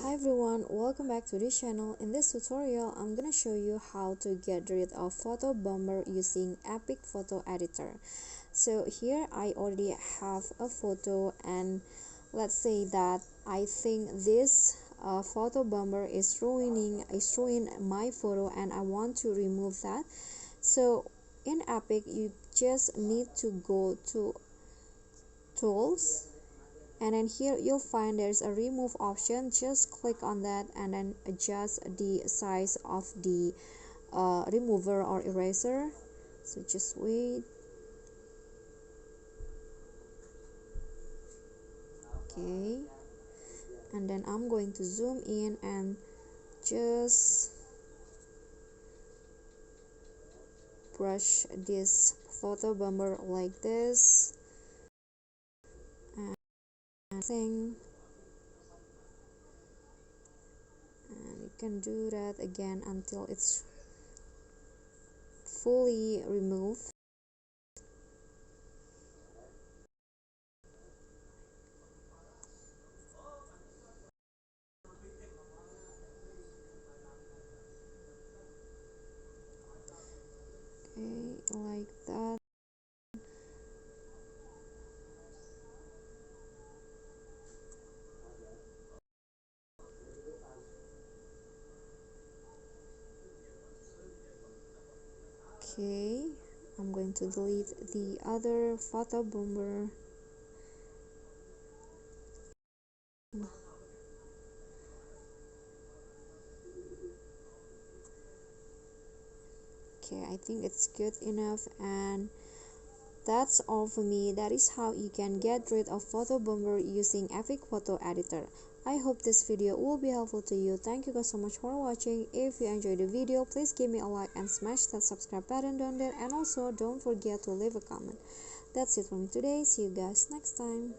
Hi everyone, welcome back to this channel. In this tutorial, I'm gonna show you how to get rid of Photobomber using EPIK Photo Editor. So here I already have a photo, and let's say that I think this Photobomber is ruining my photo and I want to remove that. So in EPIK, you just need to go to Tools, and then here you'll find there's a remove option. Just click on that and then adjust the size of the remover or eraser. So just wait. Okay, and then I'm going to zoom in and just brush this Photobomber like this, and you can do that again until it's fully removed. Okay, like that. Okay, I'm going to delete the other Photobomber. Okay, I think it's good enough, and that's all for me. That is how you can get rid of Photobomber using EPIK Photo Editor. I hope this video will be helpful to you. Thank you guys so much for watching. If you enjoyed the video, please give me a like and smash that subscribe button down there, and also don't forget to leave a comment. That's it for me today. See you guys next time.